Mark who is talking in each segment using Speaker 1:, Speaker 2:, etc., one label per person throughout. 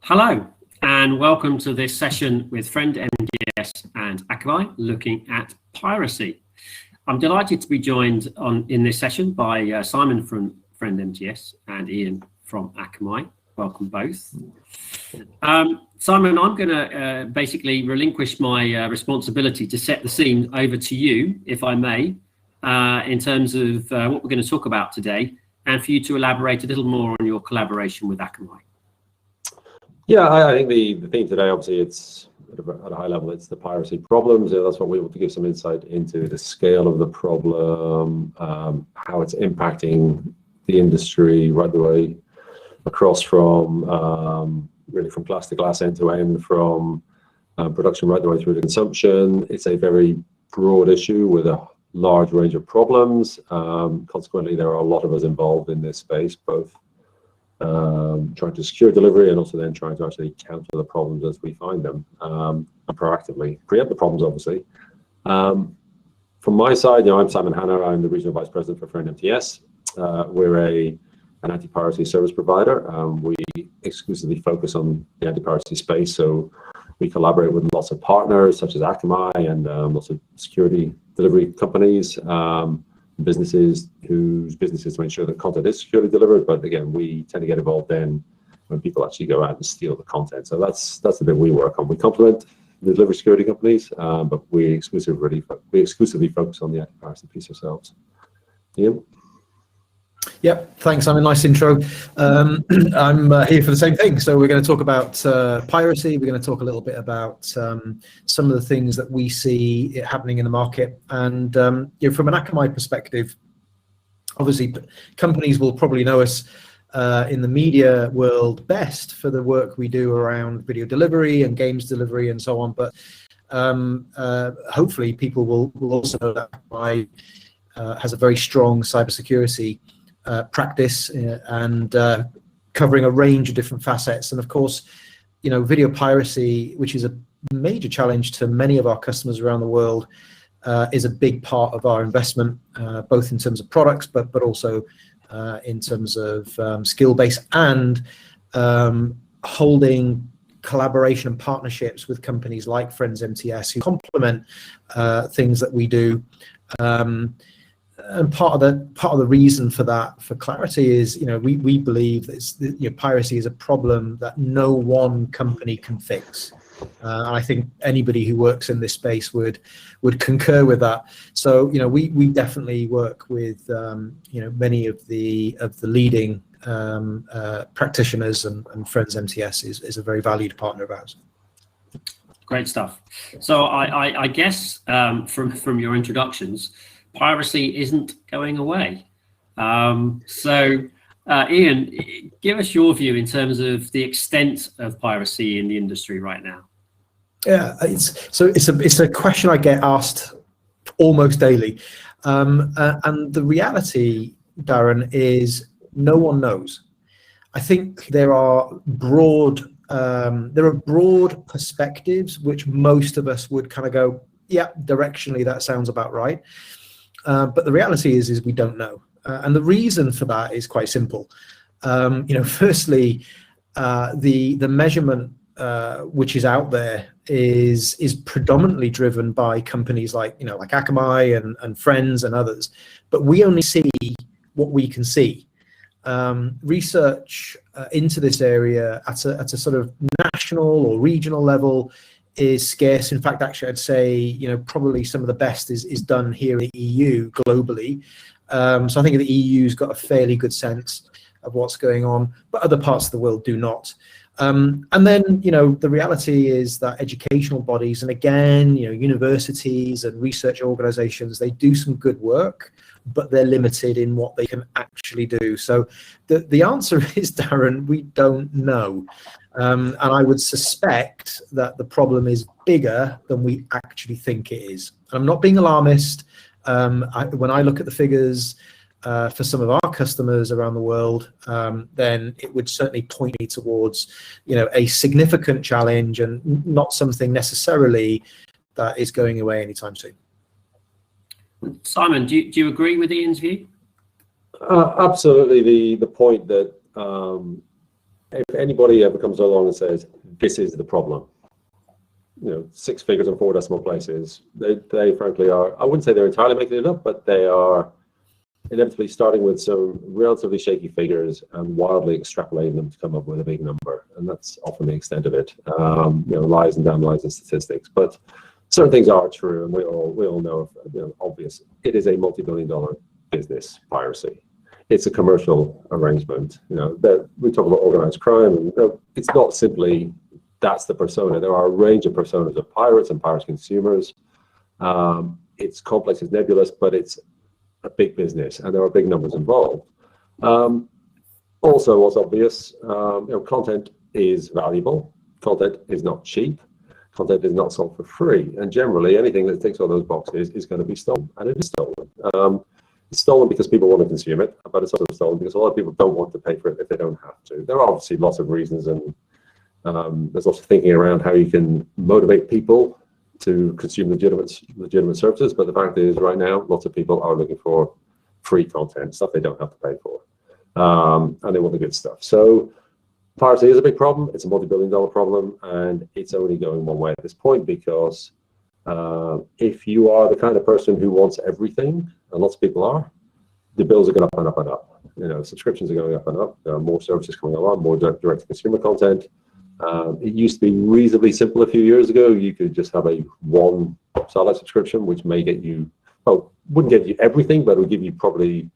Speaker 1: Hello and welcome to this session with Friend MTS and Akamai looking at piracy. I'm delighted to be joined in this session by Simon from Friend MTS and Ian from Akamai. Welcome both. Simon, I'm going to basically relinquish my responsibility to set the scene over to you, if I may, in terms of what we're going to talk about today, and for you to elaborate a little more on your collaboration with Akamai.
Speaker 2: Yeah, I think the theme today, obviously, it's at a high level, it's the piracy problems. That's what we want to give some insight into the scale of the problem, how it's impacting the industry right the way across from really from glass to glass, end to end, from production right the way through to consumption. It's a very broad issue with a large range of problems. Consequently, there are a lot of us involved in this space, both trying to secure delivery and also then trying to actually counter the problems as we find them and proactively preempt the problems, obviously. From my side, I'm Simon Hanna. I'm the Regional Vice President for Friend MTS. We're an anti-piracy service provider. We exclusively focus on the anti-piracy space, so we collaborate with lots of partners such as Akamai and lots of security delivery companies, businesses whose business is to ensure that content is securely delivered. But again, we tend to get involved then when people actually go out and steal the content. So that's the bit we work on. We complement the delivery security companies, but we exclusively focus on the anti-piracy piece ourselves. Ian?
Speaker 3: Yeah, thanks, Simon. Nice intro. I'm here for the same thing. So we're going to talk about piracy. We're going to talk a little bit about some of the things that we see happening in the market. And from an Akamai perspective, obviously, companies will probably know us in the media world best for the work we do around video delivery and games delivery and so on. But hopefully, people will also know that Akamai has a very strong cybersecurity practice and covering a range of different facets. And of course, video piracy, which is a major challenge to many of our customers around the world, is a big part of our investment, both in terms of products, but also in terms of skill base and holding collaboration and partnerships with companies like Friend MTS who complement things that we do. And part of the reason for that, for clarity, is we believe that piracy is a problem that no one company can fix. And I think anybody who works in this space would concur with that. So we definitely work with many of the leading practitioners, and Friends MTS is a very valued partner of ours.
Speaker 1: Great stuff. So I guess from your introductions, piracy isn't going away. So Ian, give us your view in terms of the extent of piracy in the industry right now.
Speaker 3: Yeah, it's a question I get asked almost daily, and the reality, Darren, is no one knows. I think there are broad perspectives which most of us would kind of go, yeah, directionally that sounds about right. But the reality is we don't know, and the reason for that is quite simple. Firstly, the measurement which is out there is predominantly driven by companies like Akamai and Friends and others, but we only see what we can see. Research into this area at a sort of national or regional level is scarce. In fact, actually, I'd say probably some of the best is done here in the EU globally. So I think the EU's got a fairly good sense of what's going on, but other parts of the world do not. And then the reality is that educational bodies, and again universities and research organizations, they do some good work, but they're limited in what they can actually do. So the answer is, Darren, we don't know. And I would suspect that the problem is bigger than we actually think it is. And I'm not being alarmist. When I look at the figures for some of our customers around the world, then it would certainly point me towards a significant challenge and not something necessarily that is going away anytime soon.
Speaker 1: Simon, do you agree with Ian's view?
Speaker 2: Absolutely. The point that if anybody ever comes along and says, this is the problem, 6 figures and 4 decimal places, they frankly are, I wouldn't say they're entirely making it up, but they are inevitably starting with some relatively shaky figures and wildly extrapolating them to come up with a big number. And that's often the extent of it, lies and damn lies and statistics. But certain things are true, and we all know, obvious. It is a multi-billion-dollar business, piracy. It's a commercial arrangement. That we talk about organized crime, and it's not simply that's the persona. There are a range of personas of pirates and pirate consumers. It's complex, it's nebulous, but it's a big business, and there are big numbers involved. Also, what's obvious, content is valuable. Content is not cheap. Content is not sold for free, and generally anything that ticks all those boxes is going to be stolen, and it is stolen. It's stolen because people want to consume it, but it's also stolen because a lot of people don't want to pay for it if they don't have to. There are obviously lots of reasons, and there's lots of thinking around how you can motivate people to consume legitimate services, but the fact is right now lots of people are looking for free content, stuff they don't have to pay for, and they want the good stuff. So piracy is a big problem. It's a multi-billion-dollar problem, and it's only going one way at this point, because if you are the kind of person who wants everything, and lots of people are, the bills are going up and up and up. Subscriptions are going up and up. There are more services coming along, more direct-to-consumer content. It used to be reasonably simple a few years ago. You could just have a one satellite subscription, which may get you, wouldn't get you everything, but it would give you probably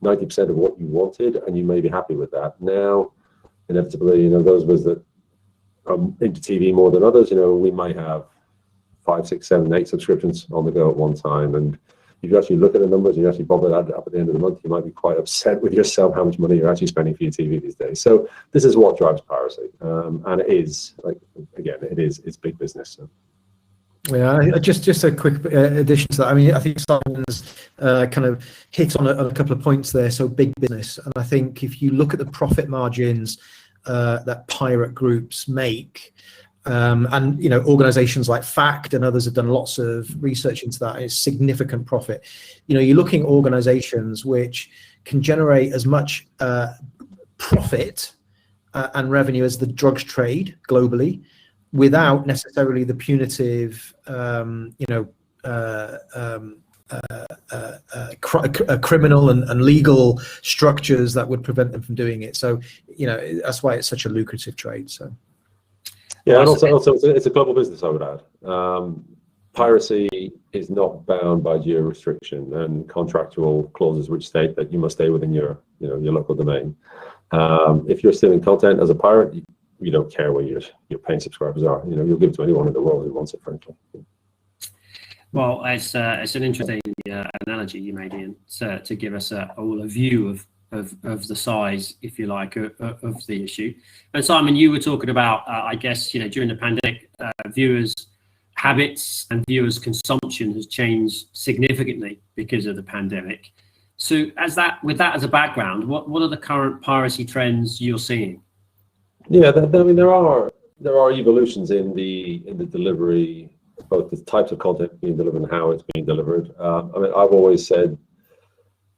Speaker 2: 90% of what you wanted, and you may be happy with that. Now, inevitably, those of us that are into TV more than others, we might have 5, 6, 7, 8 subscriptions on the go at one time. And if you actually look at the numbers, and you actually bother that up at the end of the month, you might be quite upset with yourself how much money you're actually spending for your TV these days. So this is what drives piracy, and it is, it's big business. So.
Speaker 3: Yeah, just a quick addition to that. I mean, I think Simon's kind of hit on a couple of points there. So big business, and I think if you look at the profit margins that pirate groups make, and organizations like FACT and others have done lots of research into that, is significant profit. You're looking at organizations which can generate as much profit and revenue as the drugs trade globally, without necessarily the punitive, criminal and legal structures that would prevent them from doing it. So, that's why it's such a lucrative trade. So.
Speaker 2: Yeah, and also it's a global business, I would add. Piracy is not bound by geo-restriction and contractual clauses which state that you must stay within your local domain. If you're stealing content as a pirate, you don't care where your paying subscribers are. You'll give it to anyone in the world who wants it, frankly.
Speaker 1: Well, it's an interesting analogy you made, Ian, to give us all a view of the size, if you like, of the issue. And Simon, you were talking about, I guess, during the pandemic, viewers' habits and viewers' consumption has changed significantly because of the pandemic. So, with that as a background, what are the current piracy trends you're seeing?
Speaker 2: Yeah, there are evolutions in the delivery, both the types of content being delivered and how it's being delivered. I've always said,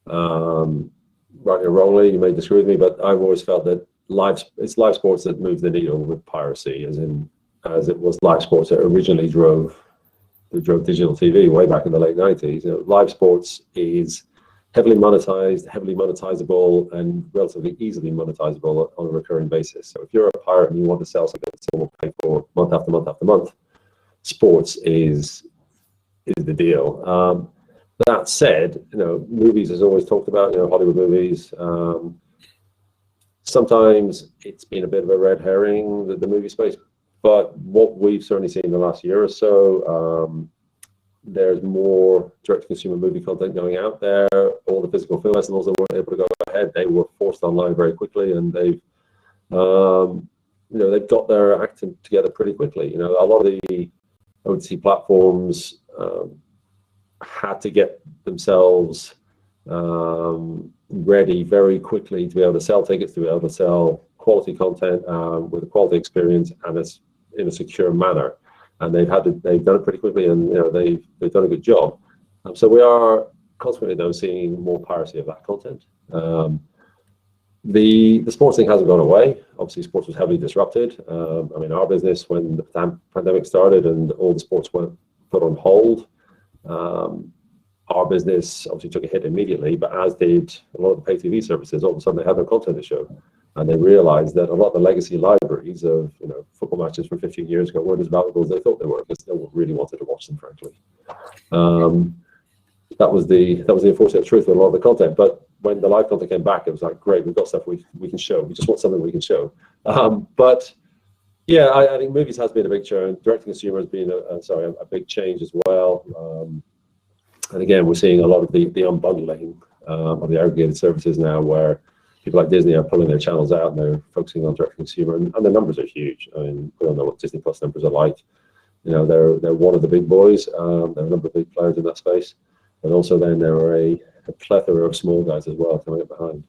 Speaker 2: rightly or wrongly, you may disagree with me, but I've always felt that it's live sports that move the needle with piracy, as it was live sports that originally drove digital TV way back in the late 90s. Live sports is heavily monetized, heavily monetizable, and relatively easily monetizable on a recurring basis. So if you're a pirate and you want to sell something that someone will pay for month after month after month, sports is the deal. That said, movies is always talked about, Hollywood movies. Sometimes it's been a bit of a red herring, the movie space, but what we've certainly seen in the last year or so, there's more direct-to-consumer movie content going out there. All the physical film festivals that weren't able to go ahead, they were forced online very quickly, and they've got their act together pretty quickly. A lot of the OTT platforms had to get themselves ready very quickly to be able to sell tickets, to be able to sell quality content with a quality experience, and it's in a secure manner. And they've done it pretty quickly, and they've done a good job. So we are consequently though seeing more piracy of that content. The sports thing hasn't gone away. Obviously, sports was heavily disrupted. I mean, our business, when the pandemic started and all the sports were put on hold, our business obviously took a hit immediately, but as did a lot of the pay TV services. All of a sudden, they had no content to show, and they realized that a lot of the legacy libraries of football matches from 15 years ago weren't as valuable as they thought they were, because no one really wanted to watch them, frankly. That was the unfortunate truth of a lot of the content. But when the live content came back, it was like, great, we've got stuff we can show. We just want something we can show. But yeah, I think movies has been a big churn. Direct to consumer has been a big change as well. And again, we're seeing a lot of the unbundling of the aggregated services now, where people like Disney are pulling their channels out and they're focusing on direct to consumer, and the numbers are huge. I mean, we don't know what Disney Plus numbers are like. They're one of the big boys. There are a number of big players in that space, but also then there are a plethora of small guys as well coming up behind.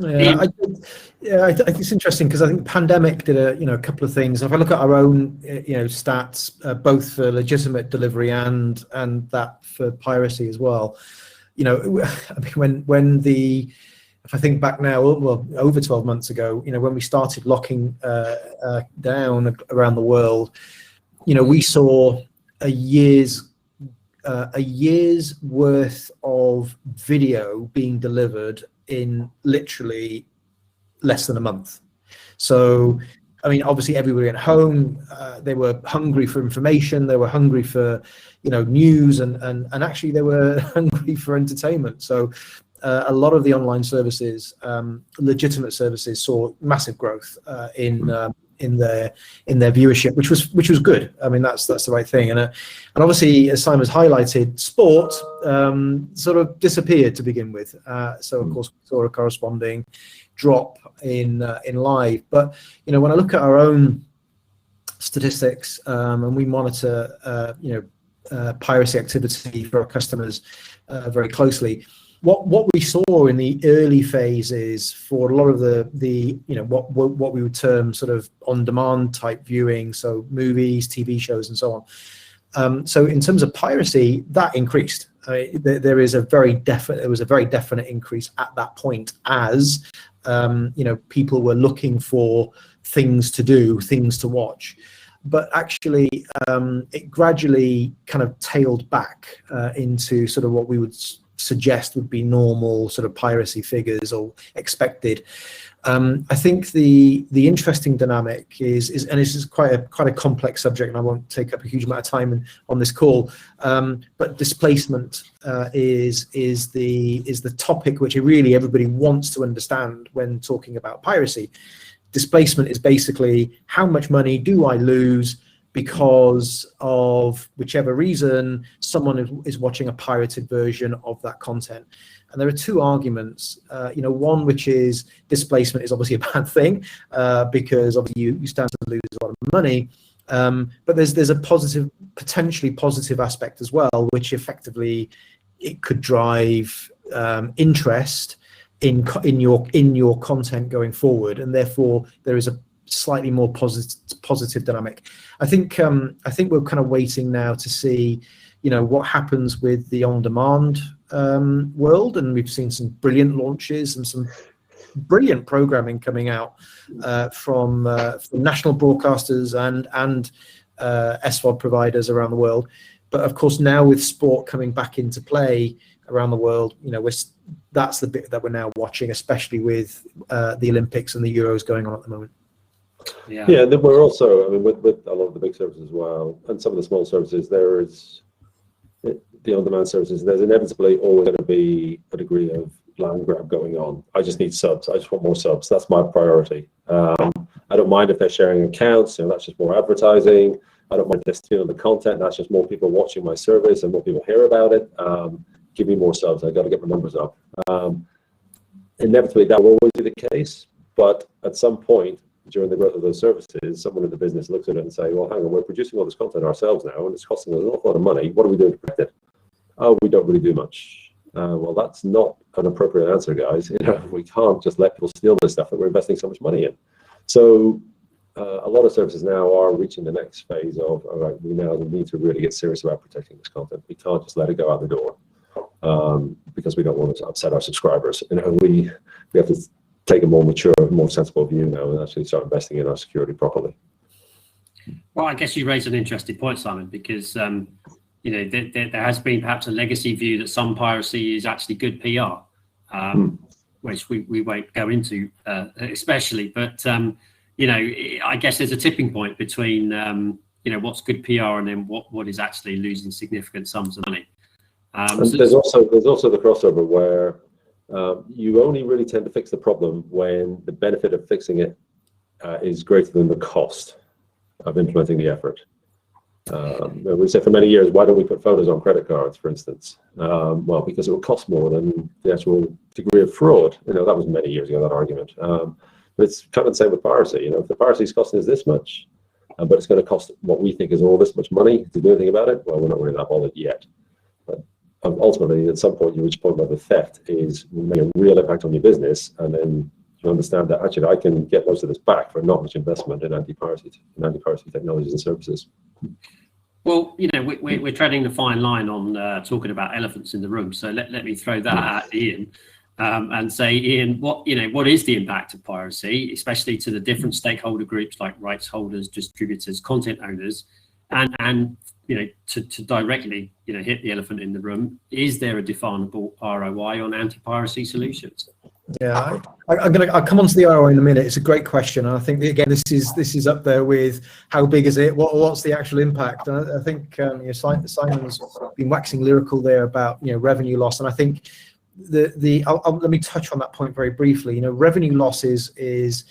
Speaker 3: Yeah, I think it's interesting, because I think the pandemic did a couple of things. If I look at our own stats, both for legitimate delivery and that for piracy as well, I mean, if I think back now, well, over 12 months ago, when we started locking down around the world, we saw a year's worth of video being delivered in literally less than a month. So, I mean, obviously everybody at home, they were hungry for information, they were hungry for, news, and actually they were hungry for entertainment. So a lot of the online services, legitimate services, saw massive growth in their viewership, which was good. I mean, that's the right thing. And obviously, as Simon's highlighted, sport sort of disappeared to begin with. So of course, we saw a corresponding drop in live. But when I look at our own statistics, and we monitor piracy activity for our customers very closely, what we saw in the early phases for a lot of the what we would term sort of on-demand type viewing, so movies, TV shows, and so on. So in terms of piracy, that increased. There was a very definite increase at that point, as people were looking for things to do, things to watch. But actually, it gradually kind of tailed back into sort of what we would suggest would be normal sort of piracy figures, or expected. I think the interesting dynamic is, and this is quite a complex subject, and I won't take up a huge amount of time on this call. But displacement is the topic which really everybody wants to understand when talking about piracy. Displacement is basically, how much money do I lose because of whichever reason someone is watching a pirated version of that content. And there are two arguments. One, which is displacement is obviously a bad thing, because obviously you stand to lose a lot of money. But there's a potentially positive aspect as well, which effectively it could drive interest in your content going forward, and therefore there is a slightly more positive dynamic. I think we're kind of waiting now to see, what happens with the on-demand world, and we've seen some brilliant launches and some brilliant programming coming out from national broadcasters and SVOD providers around the world. But of course, now with sport coming back into play around the world, that's the bit that we're now watching, especially with the Olympics and the Euros going on at the moment.
Speaker 2: Yeah, and then we're also, I mean, with a lot of the big services as well, and some of the small services, there is the on-demand services. There's inevitably always going to be a degree of land grab going on. I just need subs. I just want more subs. That's my priority. I don't mind if they're sharing accounts. That's just more advertising. I don't mind if they're stealing the content. That's just more people watching my service and more people hear about it. Give me more subs. I got to get my numbers up. Inevitably, that will always be the case. But at some point, during the growth of those services, someone in the business looks at it and say, well, hang on, we're producing all this content ourselves now, and it's costing us an awful lot of money. What are we doing to protect it? Oh, we don't really do much. Well, that's not an appropriate answer, guys. We can't just let people steal this stuff that we're investing so much money in. So a lot of services now are reaching the next phase of, all right, we now need to really get serious about protecting this content. We can't just let it go out the door. because we don't want to upset our subscribers. We have to take a more mature, more sensible view now and actually start investing in our security properly.
Speaker 1: Well, I guess you raise an interesting point, Simon, because there has been perhaps a legacy view that some piracy is actually good PR, which we won't go into especially. But I guess there's a tipping point between what's good PR and then what is actually losing significant sums of money.
Speaker 2: There's also the crossover where you only really tend to fix the problem when the benefit of fixing it is greater than the cost of implementing the effort. We said for many years, why don't we put photos on credit cards, for instance? Well, because it will cost more than the actual degree of fraud. That was many years ago, that argument. But it's kind of the same with piracy. If the piracy is costing us this much, but it's going to cost what we think is all this much money to do anything about it, well, we're not really that bothered yet. But ultimately, at some point, you reach a point where the theft is making a real impact on your business, and then you understand that actually I can get most of this back for not much investment in anti-piracy technologies and services.
Speaker 1: Well, we're treading the fine line on talking about elephants in the room. So let me throw that at Ian and say, Ian, what is the impact of piracy, especially to the different stakeholder groups like rights holders, distributors, content owners, and to directly hit the elephant in the room? Is there a definable ROI on anti-piracy solutions?
Speaker 3: Yeah, I'll come on to the ROI in a minute. It's a great question, and I think again this is up there with how big is it? What's the actual impact? And I think Simon's been waxing lyrical there about revenue loss, and I think let me touch on that point very briefly. Revenue loss is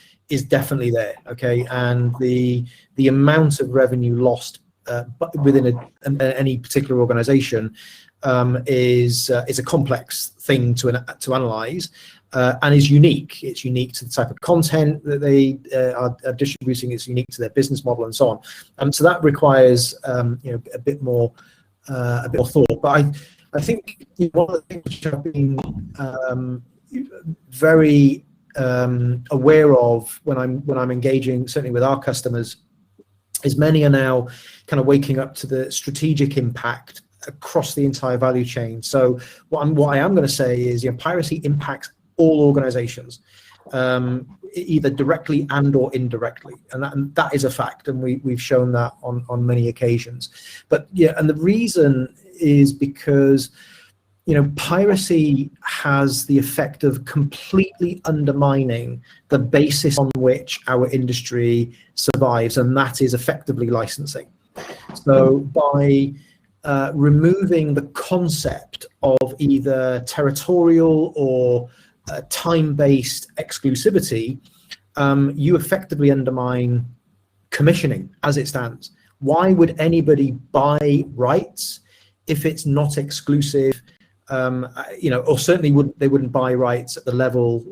Speaker 3: definitely there, okay, and the amount of revenue lost within any particular organization is a complex thing to analyze. And is unique. It's unique to the type of content that they are distributing. It's unique to their business model and so on. So that requires a bit more thought. But I think one of the things which I've been very aware of when I'm engaging, certainly with our customers, is many are now kind of waking up to the strategic impact across the entire value chain. So what I am going to say is, piracy impacts all organizations, either directly and or indirectly, and that is a fact, and we've shown that on many occasions. But and the reason is because piracy has the effect of completely undermining the basis on which our industry survives, and that is effectively licensing. So by removing the concept of either territorial or time-based exclusivity, you effectively undermine commissioning as it stands. Why would anybody buy rights if it's not exclusive? Or certainly they wouldn't buy rights at the level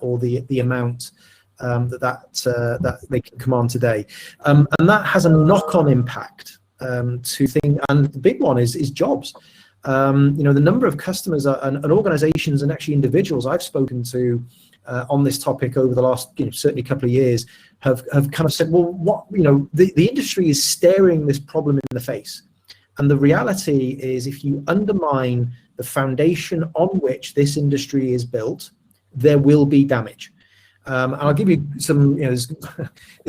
Speaker 3: or the amount that they can command today, and that has a knock-on impact to things. And the big one is jobs. The number of customers and organizations and actually individuals I've spoken to on this topic over the last certainly couple of years have kind of said, well, the industry is staring this problem in the face, and the reality is if you undermine the foundation on which this industry is built, there will be damage. And I'll give you some there's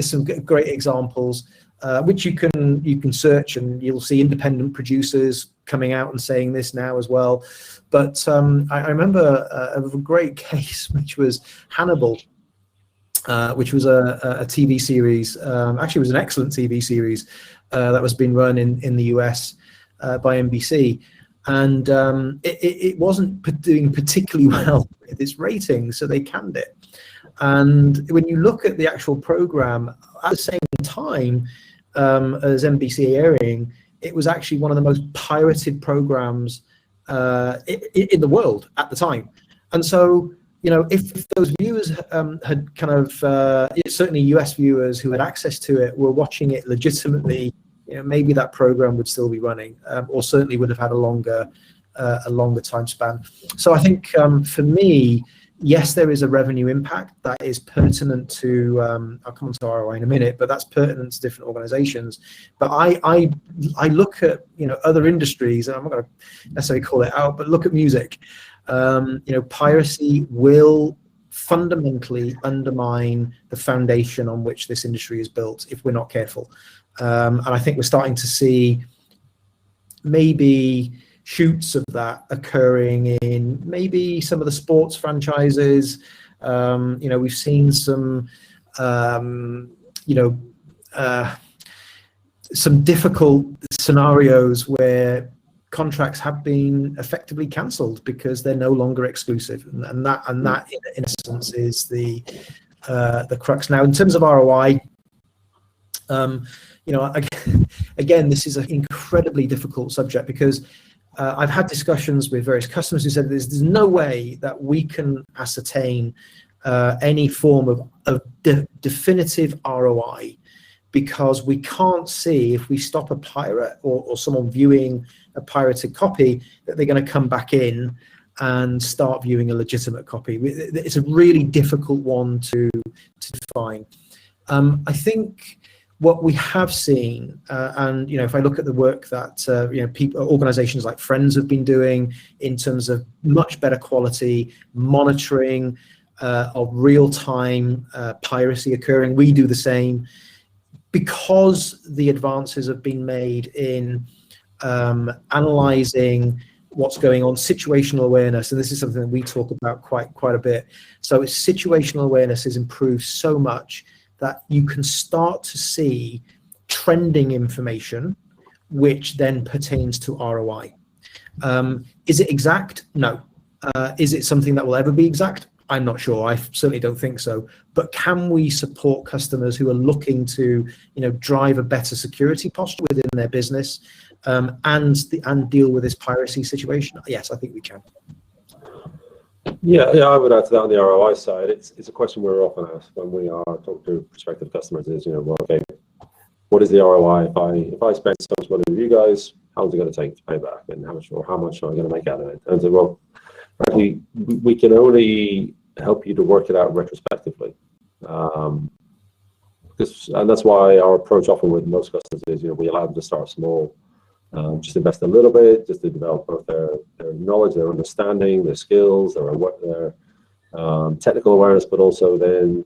Speaker 3: some great examples which you can search, and you'll see independent producers coming out and saying this now as well. But I remember a great case, which was Hannibal, which was a TV series. Actually, it was an excellent TV series that was being run in the US by NBC. And it wasn't doing particularly well with its ratings, so they canned it. And when you look at the actual program, at the same time as NBC airing, it was actually one of the most pirated programs in the world at the time. And so, if those viewers had kind of, certainly US viewers who had access to it were watching it legitimately, maybe that program would still be running, or certainly would have had a longer time span. So I think for me, yes, there is a revenue impact that is pertinent to, I'll come on to ROI in a minute, but that's pertinent to different organizations. But I look at, other industries, and I'm not going to necessarily call it out, but look at music. Piracy will fundamentally undermine the foundation on which this industry is built if we're not careful. And I think we're starting to see maybe shoots of that occurring in maybe some of the sports franchises. We've seen some, some difficult scenarios where contracts have been effectively cancelled because they're no longer exclusive, and that in essence is the crux. Now, in terms of ROI, again, this is an incredibly difficult subject because I've had discussions with various customers who said there's no way that we can ascertain any form of definitive ROI, because we can't see if we stop a pirate or someone viewing a pirated copy that they're going to come back in and start viewing a legitimate copy. It's a really difficult one to define. I think what we have seen, and if I look at the work that organizations like Friends have been doing in terms of much better quality monitoring of real-time piracy occurring, we do the same because the advances have been made in analyzing what's going on, situational awareness, and this is something that we talk about quite a bit. So situational awareness has improved so much that you can start to see trending information, which then pertains to ROI. Is it exact? No. Is it something that will ever be exact? I'm not sure. I certainly don't think so. But can we support customers who are looking to, drive a better security posture within their business, and deal with this piracy situation? Yes, I think we can.
Speaker 2: Yeah, I would add to that on the ROI side. It's a question we're often asked when we are talking to prospective customers is, okay, what is the ROI if I spend so much money with you guys? How is it going to take to pay back, and how much am I going to make out of it? And so, well, frankly, we can only help you to work it out retrospectively, and that's why our approach often with most customers is, we allow them to start small. Just invest a little bit, just to develop both their knowledge, their understanding, their skills, their technical awareness, but also then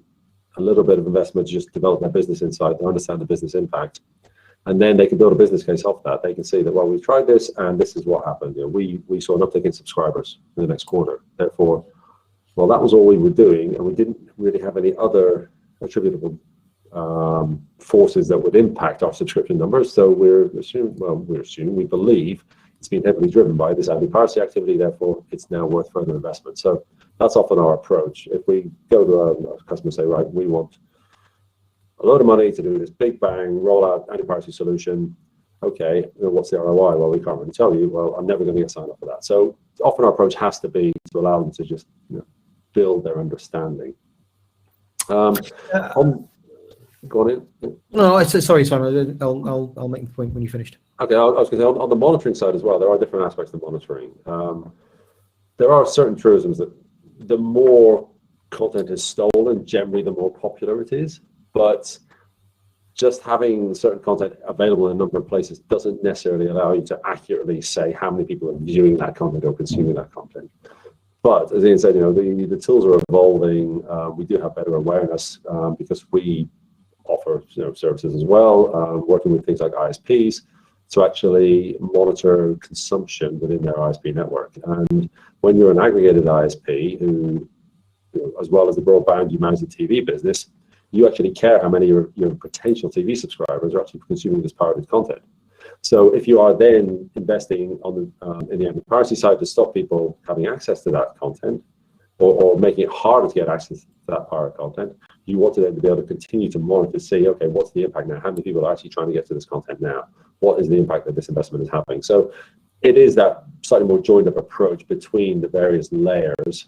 Speaker 2: a little bit of investment to just develop their business insight, to understand the business impact. And then they can build a business case off that. They can see that, well, we tried this and this is what happened. We saw an uptick in subscribers in the next quarter. Therefore, well, that was all we were doing, and we didn't really have any other attributable forces that would impact our subscription numbers. So we believe it's been heavily driven by this anti-piracy activity. Therefore, it's now worth further investment. So that's often our approach. If we go to a customer and say, right, we want a load of money to do this big bang rollout anti-piracy solution. Okay, what's the ROI? Well, we can't really tell you. Well, I'm never going to get signed up for that. So often our approach has to be to allow them to just build their understanding. Go on in.
Speaker 3: No, sorry, Simon. I'll make the point when you finished.
Speaker 2: Okay, I was going to say on the monitoring side as well, there are different aspects of monitoring. There are certain truisms that the more content is stolen, generally the more popular it is. But just having certain content available in a number of places doesn't necessarily allow you to accurately say how many people are viewing that content or consuming that content. But as Ian said, the tools are evolving. We do have better awareness because we offer services as well, working with things like ISPs to actually monitor consumption within their ISP network. And when you're an aggregated ISP who, as well as the broadband, you manage the TV business, you actually care how many of your potential TV subscribers are actually consuming this pirated content. So if you are then investing on the in the anti-piracy side to stop people having access to that content, or making it harder to get access to that pirate content, you want to then be able to continue to monitor to see, okay, what's the impact now? How many people are actually trying to get to this content now? What is the impact that this investment is having? So it is that slightly more joined up approach between the various layers,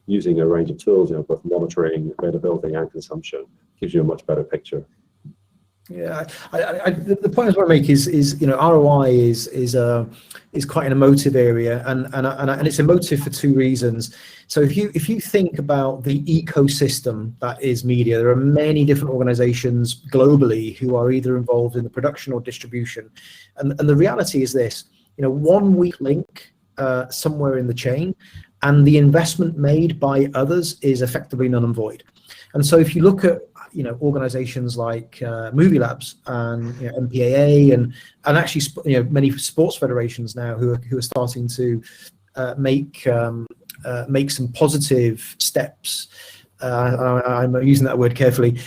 Speaker 2: using a range of tools, both monitoring, availability, and consumption, gives you a much better picture.
Speaker 3: Yeah, the point I want to make is ROI is quite an emotive area, and it's emotive for two reasons. So if you think about the ecosystem that is media, there are many different organizations globally who are either involved in the production or distribution. And the reality is this, one weak link somewhere in the chain, and the investment made by others is effectively null and void. And so if you look at organizations like Movie Labs and MPAA and actually many sports federations now who are starting to make some positive steps. I'm using that word carefully.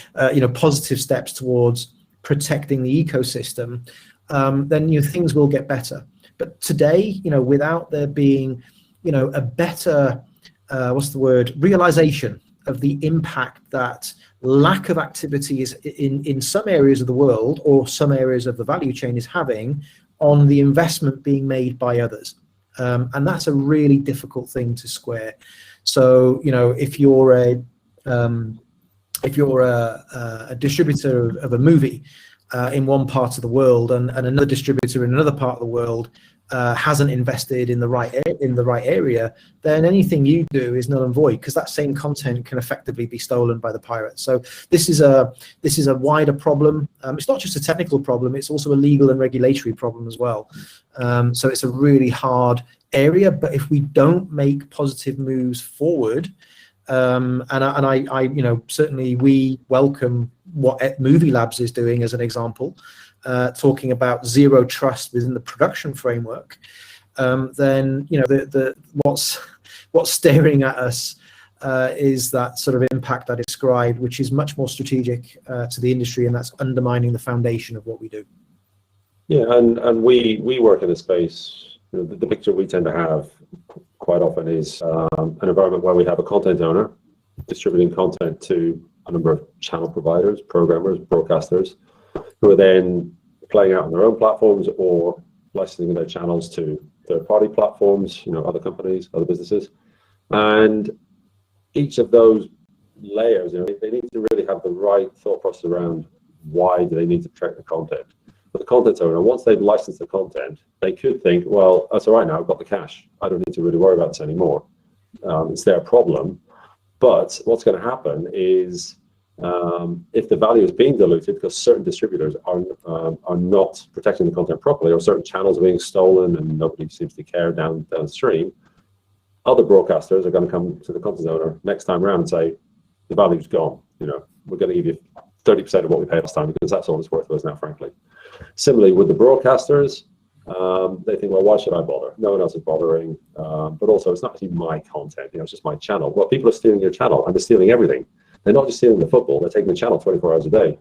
Speaker 3: Positive steps towards protecting the ecosystem. Then things will get better. But today, without there being a better realization of the impact that lack of activity is in some areas of the world or some areas of the value chain is having on the investment being made by others. And that's a really difficult thing to square. So, if you're a distributor of a movie in one part of the world and another distributor in another part of the world hasn't invested in the right area, then anything you do is null and void, because that same content can effectively be stolen by the pirates. So this is a wider problem. It's not just a technical problem; it's also a legal and regulatory problem as well. So it's a really hard area. But if we don't make positive moves forward, and I certainly we welcome what Movie Labs is doing as an example. Talking about zero trust within the production framework, then what's staring at us is that sort of impact I described, which is much more strategic to the industry, and that's undermining the foundation of what we do.
Speaker 2: Yeah, and we work in a space. The picture we tend to have quite often is an environment where we have a content owner distributing content to a number of channel providers, programmers, broadcasters, who are then playing out on their own platforms or licensing their channels to third-party platforms, other companies, other businesses. And each of those layers, they need to really have the right thought process around why do they need to protect the content. But the content owner, once they've licensed the content, they could think, well, that's all right now, I've got the cash. I don't need to really worry about this anymore. It's their problem. But what's going to happen is if the value is being diluted because certain distributors are not protecting the content properly, or certain channels are being stolen and nobody seems to care downstream, other broadcasters are going to come to the content owner next time around and say, the value's gone. We're going to give you 30% of what we paid last time because that's all it's worth to us now, frankly. Similarly, with the broadcasters, they think, well, why should I bother? No one else is bothering. But also, it's not actually my content. It's just my channel. Well, people are stealing your channel, and they're stealing everything. They're not just stealing the football, they're taking the channel 24 hours a day,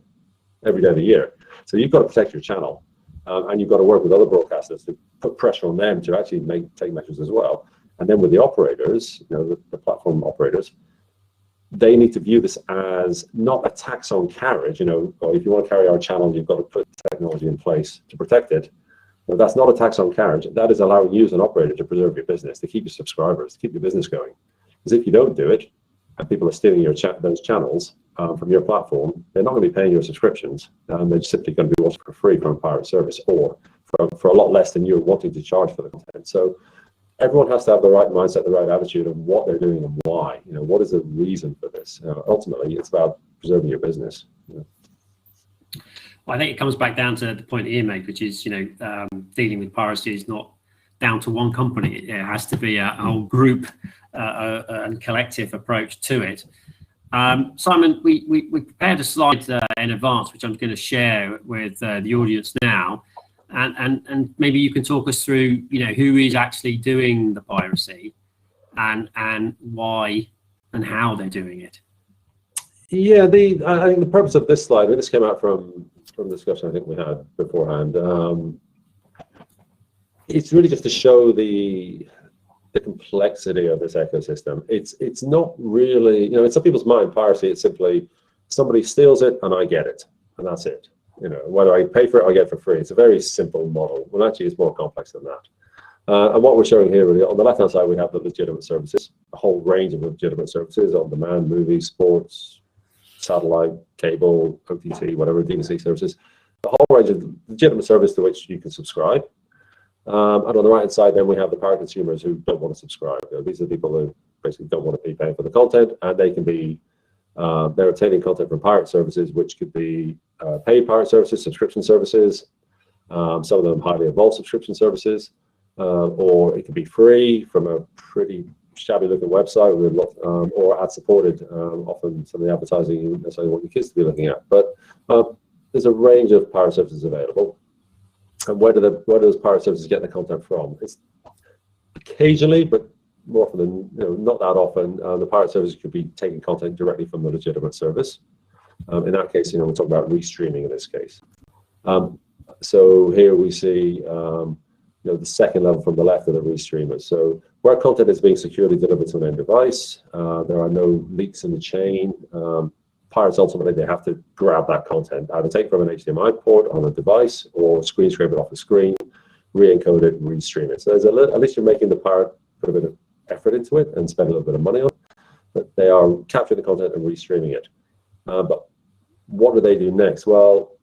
Speaker 2: every day of the year. So you've got to protect your channel, and you've got to work with other broadcasters to put pressure on them to actually take measures as well. And then with the operators, the platform operators, they need to view this as not a tax on carriage, or if you want to carry our channel, you've got to put technology in place to protect it. But that's not a tax on carriage. That is allowing you as an operator to preserve your business, to keep your subscribers, to keep your business going. Because if you don't do it, and people are stealing those channels from your platform, they're not going to be paying your subscriptions. They're simply going to be watching for free from a pirate service, or for a lot less than you're wanting to charge for the content. So everyone has to have the right mindset, the right attitude of what they're doing and why. What is the reason for this? Ultimately, it's about preserving your business.
Speaker 1: Well, I think it comes back down to the point Ian made, which is, dealing with piracy is not down to one company. It has to be a whole group and collective approach to it. Simon, we prepared a slide in advance, which I'm going to share with the audience now, and maybe you can talk us through, who is actually doing the piracy, and why and how they're doing it.
Speaker 2: Yeah, I think the purpose of this slide, this came out from the discussion I think we had beforehand. It's really just to show the complexity of this ecosystem. It's not really, in some people's mind, piracy, it's simply somebody steals it and I get it, and that's it. Whether I pay for it or I get it for free. It's a very simple model. Well, actually, it's more complex than that. And what we're showing here, really, on the left-hand side, we have the legitimate services, a whole range of legitimate services, on-demand, movies, sports, satellite, cable, OTT, whatever, D2C services. The whole range of legitimate service to which you can subscribe. And on the right-hand side, then we have the pirate consumers who don't want to subscribe. These are the people who basically don't want to be paying for the content, and they can be they're obtaining content from pirate services, which could be paid pirate services, subscription services, some of them highly evolved subscription services, or it could be free from a pretty shabby looking website with or ad supported. Often some of the advertising you necessarily want your kids to be looking at, but there's a range of pirate services available. And where do those pirate services get the content from? It's occasionally, but more often than not that often, the pirate services could be taking content directly from the legitimate service. In that case, we're talking about restreaming in this case. So here we see the second level from the left of the restreamers. So where content is being securely delivered to an end device, there are no leaks in the chain. Pirates ultimately, they have to grab that content, either take from an HDMI port on a device or screen scrape it off the screen, re-encode it, and restream it. So there's at least you're making the pirate put a bit of effort into it and spend a little bit of money on it, but they are capturing the content and restreaming it. But what do they do next? Well,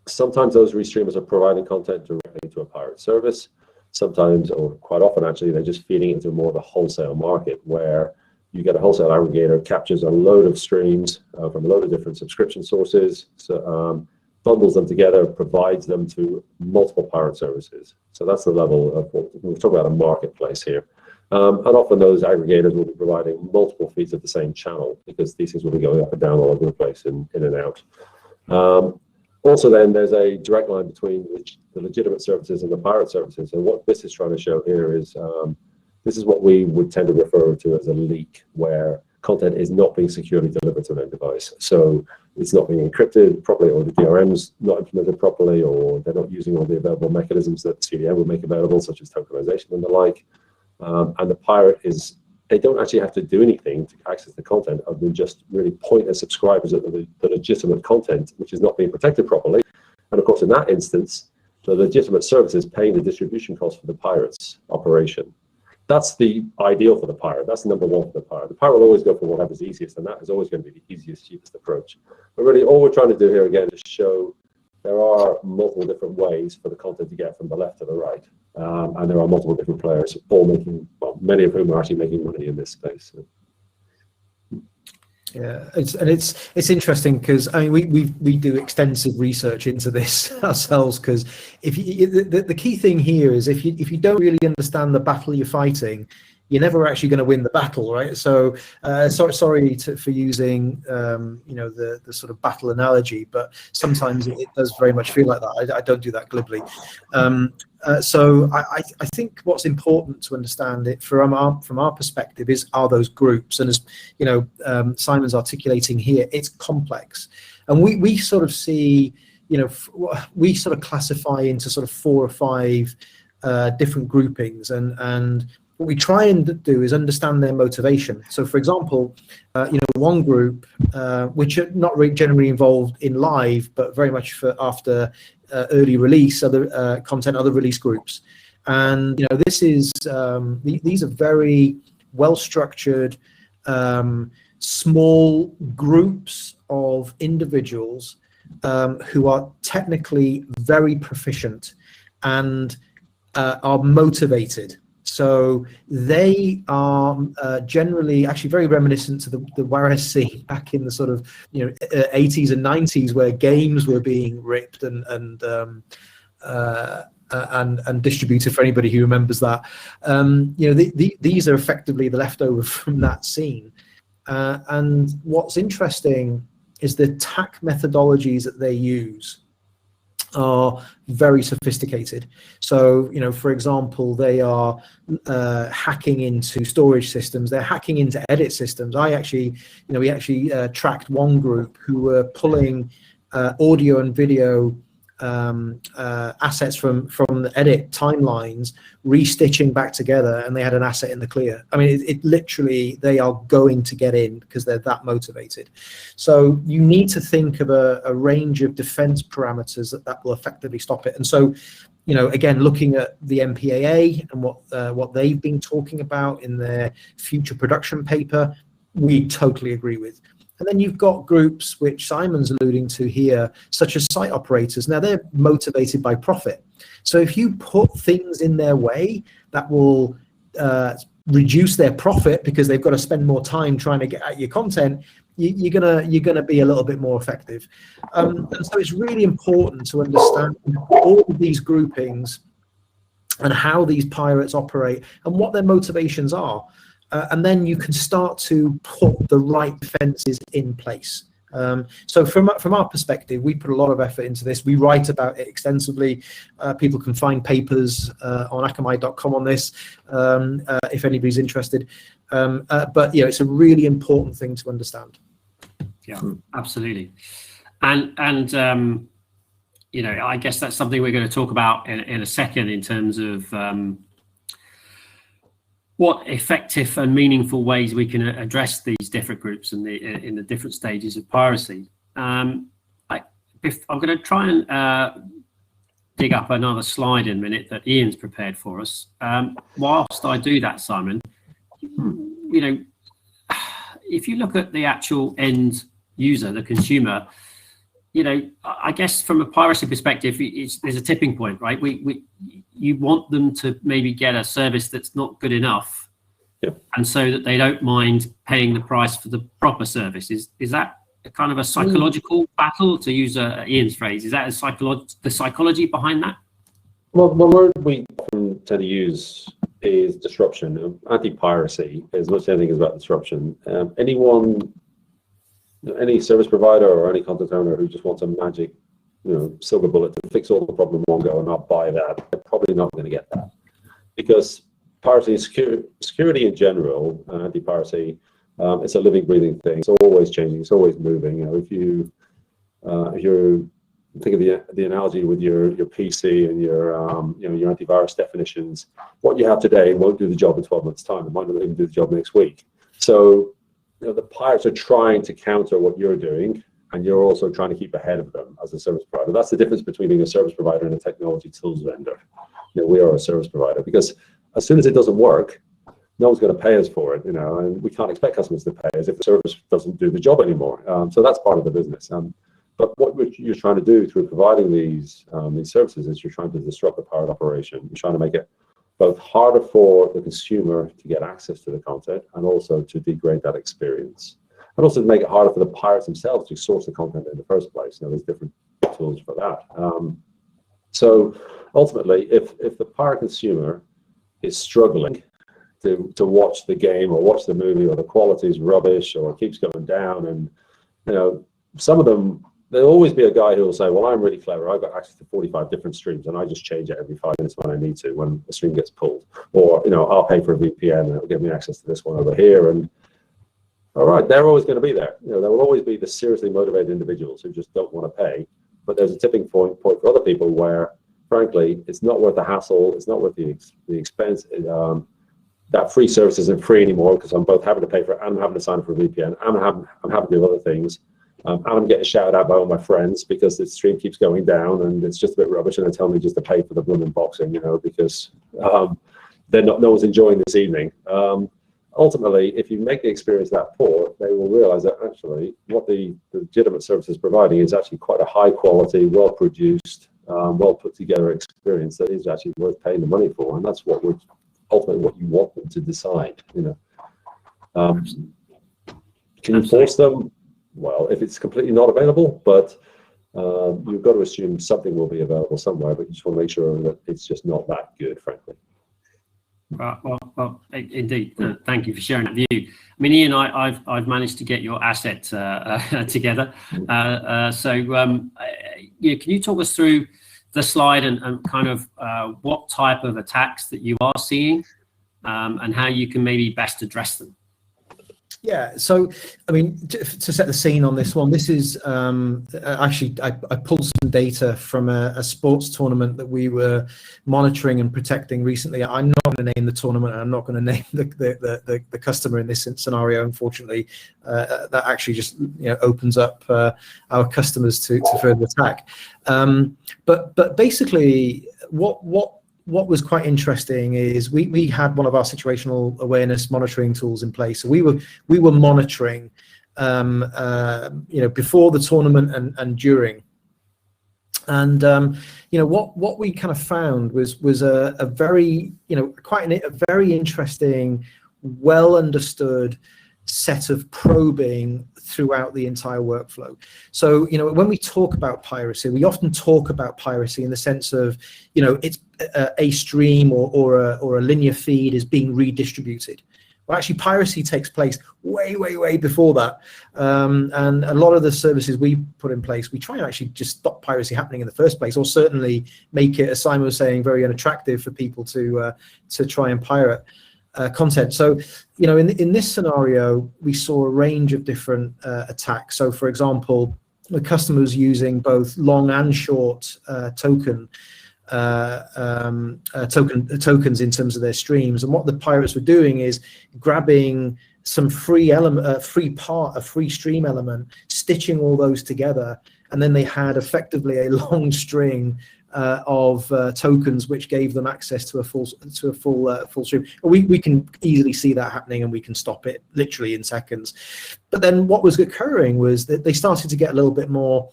Speaker 2: sometimes those restreamers are providing content directly to a pirate service. Sometimes, or quite often actually, they're just feeding it into more of a wholesale market where you get a wholesale aggregator, captures a load of streams from a load of different subscription sources, so, bundles them together, provides them to multiple pirate services. So that's the level of what we're talking about, a marketplace here. And often those aggregators will be providing multiple feeds of the same channel because these things will be going up and down all over the place in and out. Also then there's a direct line between the legitimate services and the pirate services. And what this is trying to show here is this is what we would tend to refer to as a leak, where content is not being securely delivered to an end device. So it's not being encrypted properly, or the DRM's not implemented properly, or they're not using all the available mechanisms that CDN would make available, such as tokenization and the like. And the pirate they don't actually have to do anything to access the content other than just really point their subscribers at the legitimate content, which is not being protected properly. And of course, in that instance, the legitimate service is paying the distribution cost for the pirate's operation. That's the ideal for the pirate. That's number one for the pirate. The pirate will always go for whatever's easiest, and that is always going to be the easiest, cheapest approach. But really, all we're trying to do here again is show there are multiple different ways for the content to get from the left to the right. And there are multiple different players, all making, well, many of whom are actually making money in this space.
Speaker 3: Yeah, it's interesting because I mean we do extensive research into this ourselves, because the key thing here is if you don't really understand the battle you're fighting, you're never actually going to win the battle, right? So sorry for using the sort of battle analogy, but sometimes it does very much feel like that. I don't do that glibly. So I think what's important to understand it from our perspective are those groups, and as Simon's articulating here, it's complex, and we sort of see we sort of classify into sort of 4 or 5 different groupings, and what we try and do is understand their motivation. So, for example, one group which are not really generally involved in live, but very much for after early release, other content, other release groups, and this is these are very well structured, small groups of individuals who are technically very proficient and are motivated. So they are generally actually very reminiscent to the Juarez scene back in the sort of 80s and 90s, where games were being ripped and distributed. For anybody who remembers that, these are effectively the leftover from that scene. And what's interesting is the attack methodologies that they use are very sophisticated. So, for example, they are hacking into storage systems. They're hacking into edit systems. We actually tracked one group who were pulling audio and video assets from the edit timelines, restitching back together, and they had an asset in the clear. I mean, it literally, they are going to get in because they're that motivated. So you need to think of a range of defense parameters that will effectively stop it. And so, again, looking at the MPAA and what they've been talking about in their future production paper, we totally agree with. And then you've got groups which Simon's alluding to here, such as site operators. Now, they're motivated by profit. So if you put things in their way that will reduce their profit because they've got to spend more time trying to get at your content, you're gonna be a little bit more effective. And so it's really important to understand all of these groupings and how these pirates operate and what their motivations are. And then you can start to put the right defenses in place. So from our perspective, we put a lot of effort into this. We write about it extensively. People can find papers on akamai.com on this if anybody's interested. But it's a really important thing to understand.
Speaker 1: Yeah, absolutely. And I guess that's something we're going to talk about in a second in terms of what effective and meaningful ways we can address these different groups in the different stages of piracy. I'm going to try and dig up another slide in a minute that Ian's prepared for us. Whilst I do that, Simon, if you look at the actual end user, the consumer, I guess from a piracy perspective, there's a tipping point, right? You want them to maybe get a service that's not good enough, and so that they don't mind paying the price for the proper service. Is that a kind of a psychological battle, to use Ian's phrase? Is that the psychology behind that?
Speaker 2: Well, the word we tend to use is disruption. Anti-piracy, as much as anything, is about disruption. Any service provider or any content owner who just wants a magic, silver bullet to fix all the problem in one go and not buy that, they're probably not going to get that. Because piracy and security in general, anti-piracy, it's a living, breathing thing. It's always changing. It's always moving. If you think of the analogy with your PC and your antivirus definitions, what you have today won't do the job in 12 months' time. It might not even do the job next week. So the pirates are trying to counter what you're doing, and you're also trying to keep ahead of them as a service provider. That's the difference between being a service provider and a technology tools vendor. We are a service provider, because as soon as it doesn't work, no one's going to pay us for it, and we can't expect customers to pay us if the service doesn't do the job anymore. So that's part of the business. But what you're trying to do through providing these services is you're trying to disrupt the pirate operation. You're trying to make it both harder for the consumer to get access to the content, and also to degrade that experience, and also to make it harder for the pirates themselves to source the content in the first place. There's different tools for that. So ultimately, if the pirate consumer is struggling to watch the game or watch the movie, or the quality is rubbish or it keeps going down, and some of them, there'll always be a guy who will say, well, I'm really clever, I've got access to 45 different streams and I just change it every 5 minutes when I need to, when the stream gets pulled. Or, I'll pay for a VPN and it'll give me access to this one over here. And all right, they're always going to be there. There will always be the seriously motivated individuals who just don't want to pay. But there's a tipping point for other people where, frankly, it's not worth the hassle, it's not worth the expense. That free service isn't free anymore, because I'm both having to pay for it and I'm having to sign up for a VPN. I'm having to do other things. And I'm getting shouted out by all my friends because the stream keeps going down and it's just a bit rubbish, and they tell me just to pay for the blooming boxing, because no one's enjoying this evening. Ultimately, if you make the experience that poor, they will realize that actually what the legitimate service is providing is actually quite a high quality, well produced, well put together experience that is actually worth paying the money for, and that's ultimately what you want them to decide. Can you force them? Well, if it's completely not available, but you've got to assume something will be available somewhere, but you just want to make sure that it's just not that good, frankly.
Speaker 1: Well, indeed. Thank you for sharing that view. I mean, Ian, I've managed to get your asset together. Can you talk us through the slide and kind of what type of attacks that you are seeing, and how you can maybe best address them?
Speaker 3: Yeah, so I mean, to set the scene on this one, this is actually I pulled some data from a sports tournament that we were monitoring and protecting recently. I'm not going to name the tournament, and I'm not going to name the customer in this scenario. Unfortunately, that actually just opens up our customers to further attack. But basically, what was quite interesting is we had one of our situational awareness monitoring tools in place. So we were monitoring, before the tournament and during. And what we kind of found was a very a very interesting, well understood set of probing throughout the entire workflow. So when we talk about piracy, we often talk about piracy in the sense of it's a stream or a linear feed is being redistributed. Well, actually, piracy takes place way before that. And a lot of the services we put in place, we try and actually just stop piracy happening in the first place, or certainly make it, as Simon was saying, very unattractive for people to try and pirate content. So, in this scenario, we saw a range of different attacks. So, for example, the customer was using both long and short tokens in terms of their streams, and what the pirates were doing is grabbing some free stream element, stitching all those together, and then they had effectively a long string of tokens which gave them access to a full stream. We can easily see that happening, and we can stop it literally in seconds. But then what was occurring was that they started to get a little bit more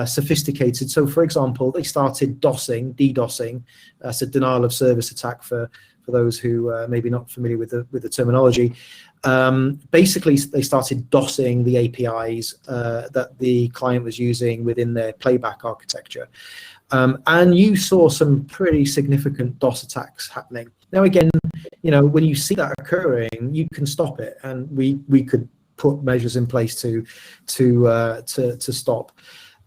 Speaker 3: sophisticated. So, for example, they started DDoSing. That's a denial of service attack for those who maybe not familiar with the terminology. Basically, they started DOSing the APIs that the client was using within their playback architecture. And you saw some pretty significant DOS attacks happening. Now, again, when you see that occurring, you can stop it, and we could put measures in place to stop.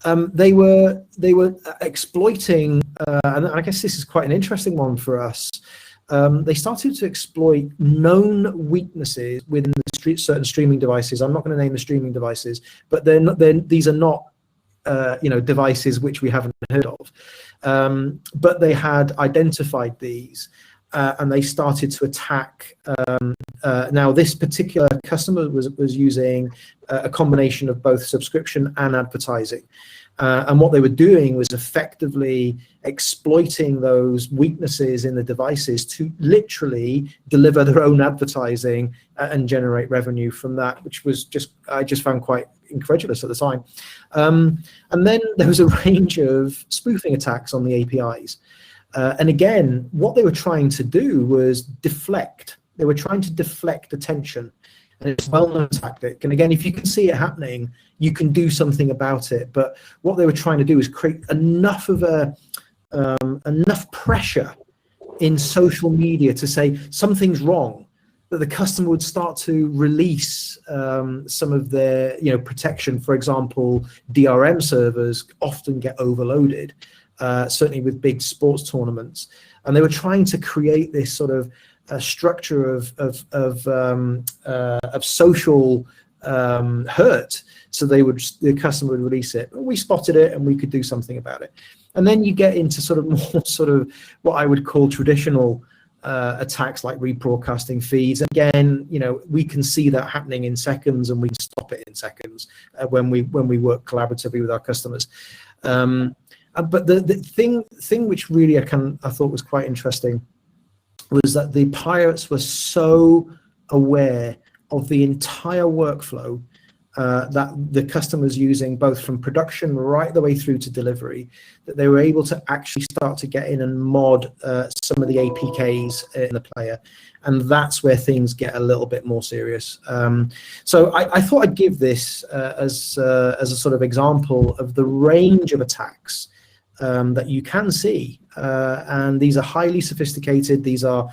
Speaker 3: They were exploiting, and I guess this is quite an interesting one for us. They started to exploit known weaknesses within the certain streaming devices. I'm not going to name the streaming devices, but these are not devices which we haven't heard of. But they had identified these, and they started to attack. Now, this particular customer was using a combination of both subscription and advertising. And what they were doing was effectively exploiting those weaknesses in the devices to literally deliver their own advertising and generate revenue from that, which was I just found quite incredulous at the time. And then there was a range of spoofing attacks on the APIs. And again, what they were trying to do was deflect. They were trying to deflect attention. And it's a well-known tactic. And again, if you can see it happening, you can do something about it. But what they were trying to do is create enough pressure in social media to say something's wrong, that the customer would start to release some of their protection. For example, DRM servers often get overloaded, certainly with big sports tournaments. And they were trying to create this sort of a structure of social hurt, so the customer would release it. We spotted it, and we could do something about it. And then you get into more what I would call traditional attacks like rebroadcasting feeds. Again, we can see that happening in seconds, and we can stop it in seconds when we work collaboratively with our customers. But the thing which really I thought was quite interesting was that the pirates were so aware of the entire workflow that the customers using, both from production right the way through to delivery, that they were able to actually start to get in and mod some of the APKs in the player. And that's where things get a little bit more serious. So I thought I'd give this as a sort of example of the range of attacks that you can see, and these are highly sophisticated. These are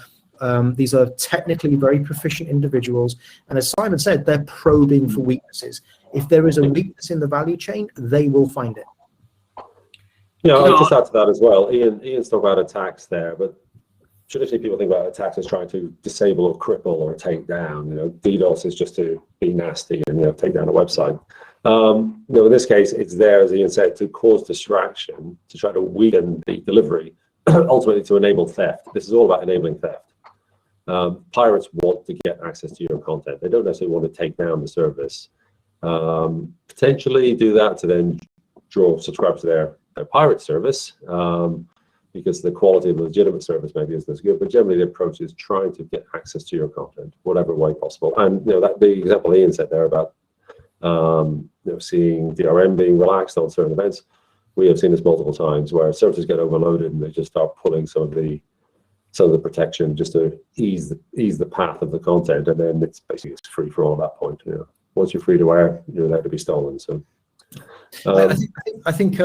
Speaker 3: technically very proficient individuals, and as Simon said, they're probing for weaknesses. If there is a weakness in the value chain, they will find it.
Speaker 2: Yeah, I'll just add to that as well. Ian's talking about attacks there, but traditionally people think about attacks as trying to disable or cripple or take down. DDoS is just to be nasty and take down a website. In this case, it's there, as Ian said, to cause distraction, to try to weaken the delivery, ultimately to enable theft. This is all about enabling theft. Pirates want to get access to your content. They don't necessarily want to take down the service. Potentially do that to then draw subscribers to their pirate service, because the quality of the legitimate service maybe isn't as good. But generally, the approach is trying to get access to your content, whatever way possible. And that the example Ian said there about seeing DRM being relaxed on certain events, we have seen this multiple times where services get overloaded and they just start pulling some of the protection just to ease the path of the content, and then it's basically free for all at that point. Once you're free to air, you're allowed to be stolen. So
Speaker 3: I think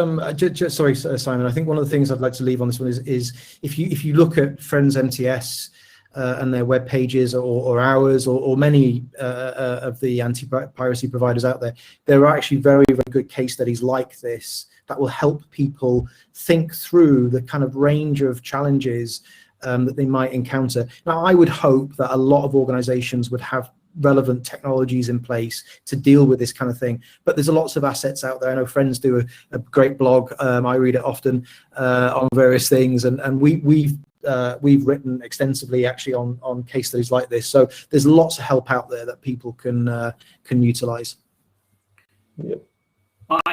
Speaker 3: sorry, Simon, I think one of the things I'd like to leave on this one is if you look at Friends MTS and their web pages or ours or many of the anti-piracy providers out there, there are actually very, very good case studies like this that will help people think through the kind of range of challenges that they might encounter. Now, I would hope that a lot of organizations would have relevant technologies in place to deal with this kind of thing, but there's lots of assets out there. I know Friends do a great blog. I read it often on various things, and we've written extensively actually on case studies like this. So there's lots of help out there that people can utilize.
Speaker 2: Yep.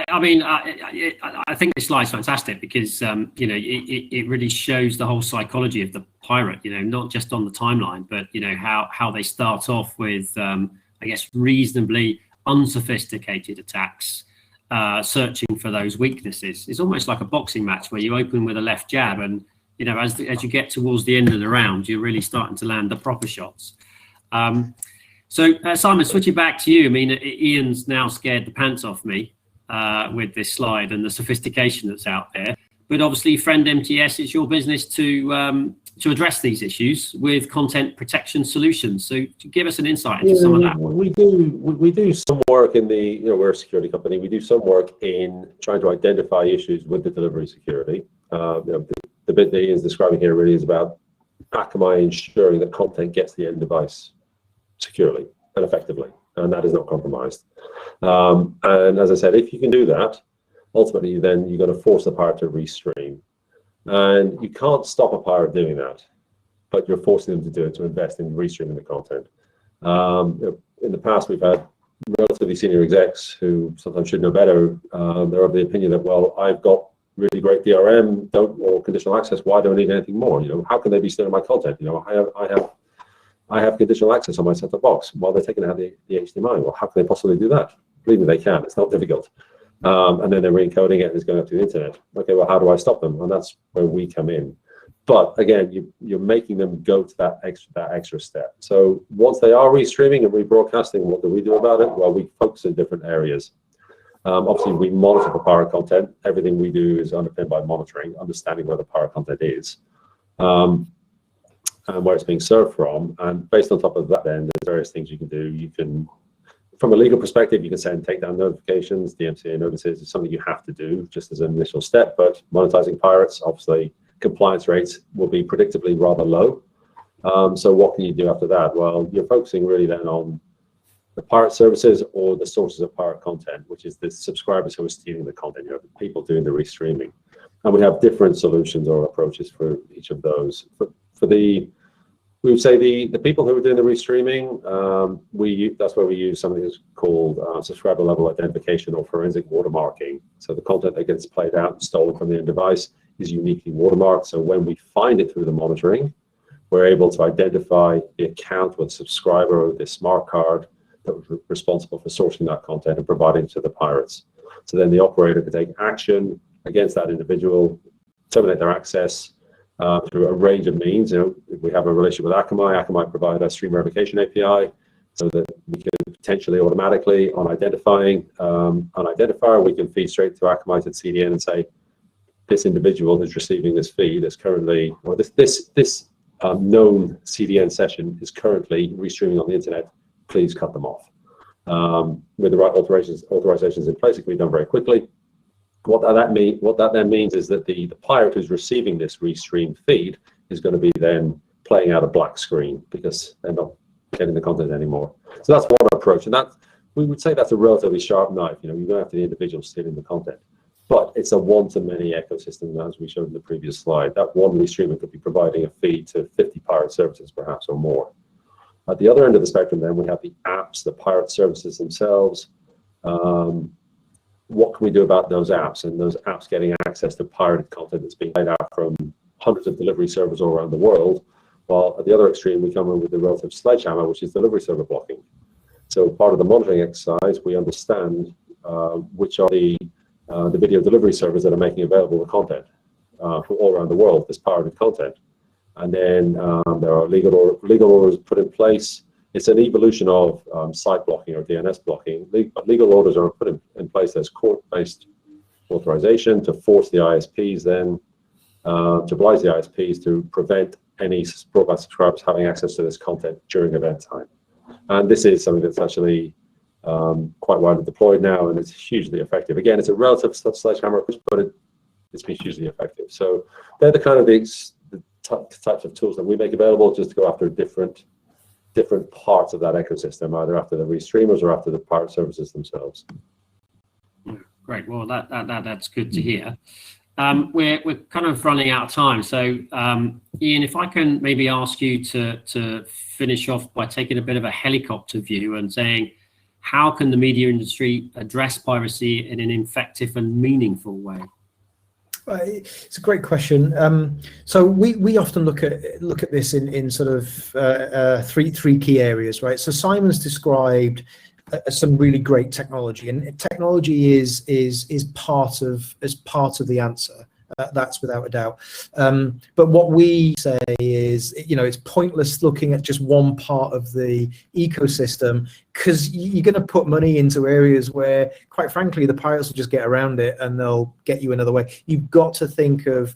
Speaker 1: I mean, I think this slide's fantastic because it really shows the whole psychology of the pirate. Not just on the timeline, but how they start off with I guess reasonably unsophisticated attacks, searching for those weaknesses. It's almost like a boxing match where you open with a left jab, and as you get towards the end of the round, you're really starting to land the proper shots. So Simon, switching back to you. I mean, Ian's now scared the pants off me with this slide and the sophistication that's out there. But obviously, Friend MTS, it's your business to address these issues with content protection solutions. So give us an insight into some of that.
Speaker 2: We do some work in the, we're a security company. We do some work in trying to identify issues with the delivery security. The bit that Ian's describing here really is about Akamai ensuring that content gets the end device securely and effectively, and that is not compromised. And as I said, if you can do that, ultimately then you're going to force the pirate to restream. And you can't stop a pirate doing that, but you're forcing them to do it, to invest in restreaming the content. In the past, we've had relatively senior execs who sometimes should know better. They're of the opinion that, well, I've got really great DRM, or conditional access. Why do I need anything more? How can they be stealing my content? I have conditional access on my set-top box while they're taking out the HDMI. Well, how can they possibly do that? Believe me, they can. It's not difficult. And then they're re-encoding it and it's going up to the internet. Okay, well, how do I stop them? And that's where we come in. But again, you're making them go to that extra step. So once they are restreaming and rebroadcasting, what do we do about it? Well, we focus in different areas. Obviously, we monitor for pirate content. Everything we do is underpinned by monitoring, understanding where the pirate content is, and where it's being served from. And based on top of that, then there's various things you can do. You can, from a legal perspective, you can send takedown notifications. DMCA notices is something you have to do just as an initial step. But monetizing pirates, obviously, compliance rates will be predictably rather low. So what can you do after that? Well, you're focusing really then on the pirate services or the sources of pirate content, which is the subscribers who are stealing the content, the people doing the restreaming. And we have different solutions or approaches for each of those. We would say the people who are doing the restreaming, that's where we use something that's called subscriber level identification or forensic watermarking. So the content that gets played out and stolen from the end device is uniquely watermarked. So when we find it through the monitoring, we're able to identify the account with the subscriber or the smart card that was responsible for sourcing that content and providing it to the pirates. So then the operator can take action against that individual, terminate their access through a range of means. We have a relationship with Akamai. Akamai provide a stream verification API so that we can potentially automatically on identifying an identifier, we can feed straight to Akamai's CDN and say, this individual who's receiving this feed is currently, or this known CDN session is currently restreaming on the internet. Please cut them off. With the right authorizations in place, it can be done very quickly. What that then means is that the pirate who's receiving this restream feed is going to be then playing out a black screen because they're not getting the content anymore. So that's one approach, and that we would say that's a relatively sharp knife. You're going after the individual stealing the content, but it's a one-to-many ecosystem, as we showed in the previous slide. That one restreamer could be providing a feed to 50 pirate services, perhaps, or more. At the other end of the spectrum, then, we have the apps, the pirate services themselves. What can we do about those apps and those apps getting access to pirated content that's being played out from hundreds of delivery servers all around the world? While at the other extreme, we come in with the relative sledgehammer, which is delivery server blocking. So part of the monitoring exercise, we understand which are the the video delivery servers that are making available the content from all around the world, this pirated content. And then there are legal orders put in place. It's an evolution of site blocking or DNS blocking. Legal orders are put in place as court-based authorization to force the ISPs then, to oblige the ISPs to prevent any broadband subscribers having access to this content during event time. And this is something that's actually quite widely deployed now, and it's hugely effective. Again, it's a relative sledgehammer approach, but it's been hugely effective. So they're the kind of the types of tools that we make available just to go after different parts of that ecosystem, either after the restreamers or after the pirate services themselves.
Speaker 1: Great. Well, that's good to hear. We're kind of running out of time. So, Ian, if I can maybe ask you to finish off by taking a bit of a helicopter view and saying, how can the media industry address piracy in an effective and meaningful way?
Speaker 3: It's a great question. So we often look at this in sort of three key areas, right? So Simon's described some really great technology, and technology is part of the answer. That's without a doubt. But what we say is, it's pointless looking at just one part of the ecosystem, because you're going to put money into areas where, quite frankly, the pirates will just get around it and they'll get you another way. You've got to think of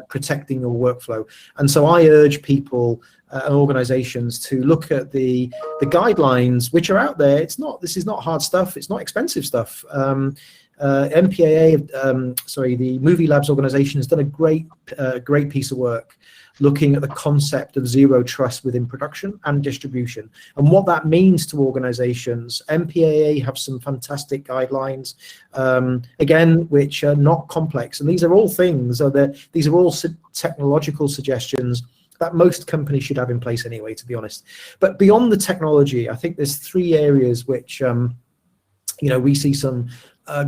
Speaker 3: protecting your workflow. And so I urge people and organizations to look at the guidelines which are out there. This is not hard stuff. It's not expensive stuff. MPAA, the Movie Labs organization, has done a great piece of work looking at the concept of zero trust within production and distribution, and what that means to organizations. MPAA have some fantastic guidelines, again, which are not complex, and these are all things, these are all technological suggestions that most companies should have in place anyway, to be honest. But beyond the technology, I think there's three areas which we see some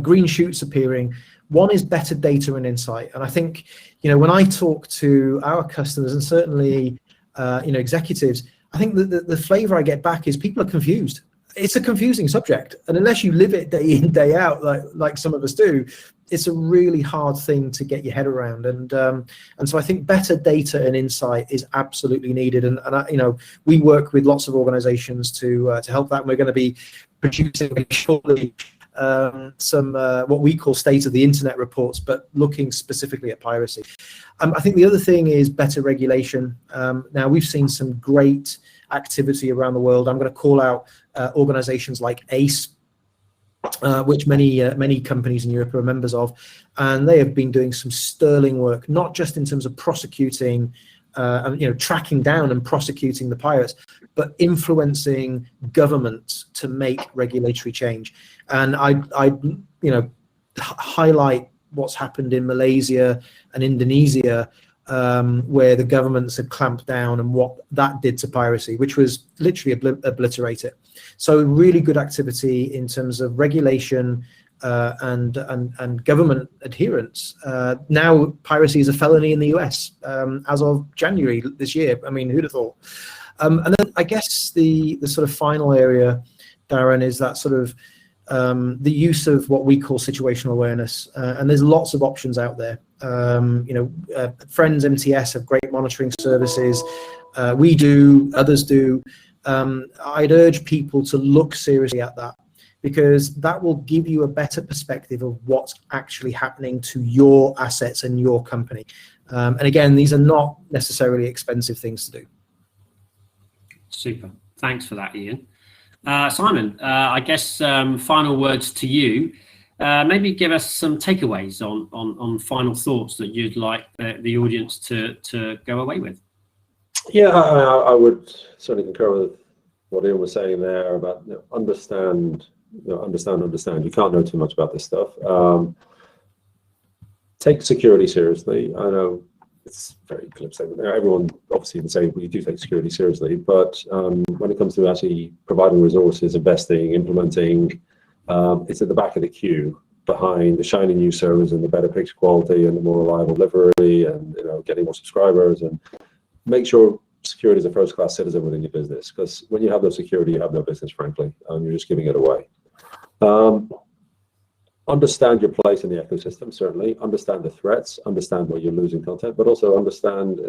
Speaker 3: green shoots appearing. One is better data and insight, and I think when I talk to our customers, and certainly executives, I think the flavor I get back is people are confused. It's a confusing subject, and unless you live it day in, day out, like some of us do, it's a really hard thing to get your head around. And so I think better data and insight is absolutely needed. And we work with lots of organizations to help that. And we're going to be producing shortly some what we call state of the internet reports, but looking specifically at piracy. I think the other thing is better regulation. Now, we've seen some great activity around the world. I'm going to call out organizations like ACE, which many companies in Europe are members of, and they have been doing some sterling work, not just in terms of prosecuting and tracking down and prosecuting the pirates, but influencing governments to make regulatory change. And I highlight what's happened in Malaysia and Indonesia, where the governments had clamped down, and what that did to piracy, which was literally obliterate it. So really good activity in terms of regulation and government adherence. Now piracy is a felony in the US as of January this year. I mean, who'd have thought? And then I guess the sort of final area, Darren, is that sort of the use of what we call situational awareness, and there's lots of options out there. Friends MTS have great monitoring services. We do, others do. I'd urge people to look seriously at that, because that will give you a better perspective of what's actually happening to your assets and your company. And again, these are not necessarily expensive things to do.
Speaker 1: Super. Thanks for that, Ian. Simon, I guess final words to you. Maybe give us some takeaways on final thoughts that you'd like the audience to go away with.
Speaker 2: Yeah, I would certainly concur with what Ian was saying there about understand. You can't know too much about this stuff. Take security seriously. I know it's very glib statement there. Everyone obviously would say we do take security seriously, but when it comes to actually providing resources, investing, implementing, it's at the back of the queue, behind the shiny new servers and the better picture quality and the more reliable delivery and getting more subscribers. And make sure security is a first-class citizen within your business, because when you have no security, you have no business, frankly, and you're just giving it away. understand your place in the ecosystem, certainly, understand the threats, understand where you're losing content, but also understand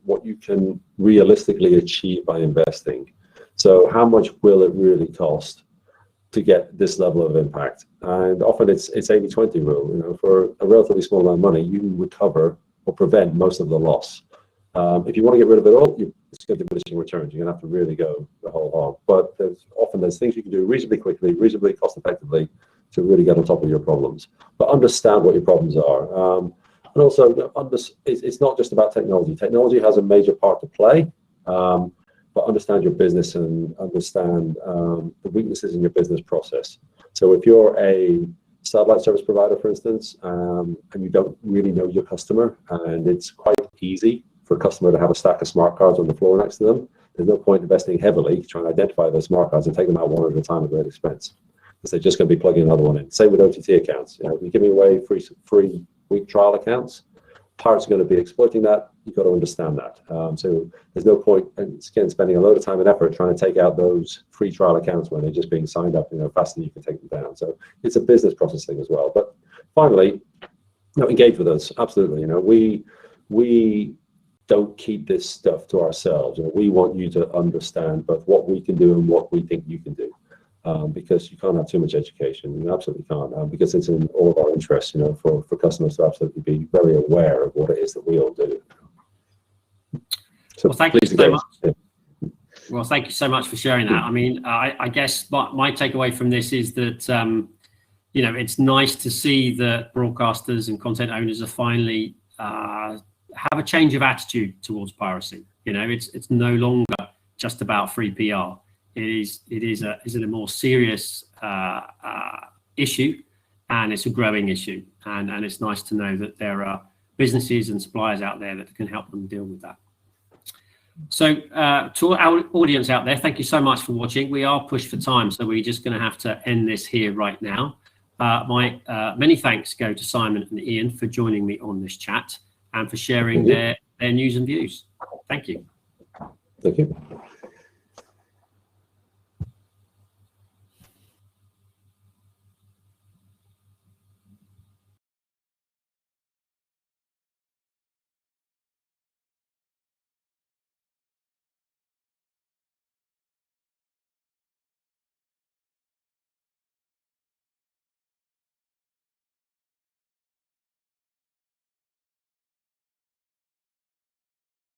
Speaker 2: what you can realistically achieve by investing. So how much will it really cost to get this level of impact? And often it's 80-20 rule. For a relatively small amount of money, you can recover or prevent most of the loss. If you want to get rid of it all, it's going to be diminishing returns. You're going to have to really go the whole hog. But there's things you can do reasonably quickly, reasonably cost effectively to really get on top of your problems. But understand what your problems are. And also, it's not just about technology. Technology has a major part to play, but understand your business and understand the weaknesses in your business process. So if you're a satellite service provider, for instance, and you don't really know your customer, and it's quite easy for a customer to have a stack of smart cards on the floor next to them, there's no point investing heavily trying to identify those smart cards and take them out one at a time at great expense, because they're just going to be plugging another one in. Same with OTT accounts. If you're giving away free week trial accounts, pirates are going to be exploiting that. You've got to understand that. So there's no point, again, spending a load of time and effort trying to take out those free trial accounts when they're just being signed up, faster than you can take them down. So it's a business process thing as well. But finally, engage with us. Absolutely. We don't keep this stuff to ourselves. We want you to understand both what we can do and what we think you can do. Because you can't have too much education. You absolutely can't, because it's in all of our interests, for customers to absolutely be very aware of what it is that we all do. So
Speaker 1: well, thank you so much. Well, thank you so much for sharing that. I mean, I guess my takeaway from this is that, it's nice to see that broadcasters and content owners are finally have a change of attitude towards piracy. It's no longer just about free PR. It is a more serious issue, and it's a growing issue. And it's nice to know that there are businesses and suppliers out there that can help them deal with that. So to our audience out there, thank you so much for watching. We are pushed for time, so we're just going to have to end this here right now. My many thanks go to Simon and Ian for joining me on this chat and for sharing their news and views. Thank you.
Speaker 2: Thank you.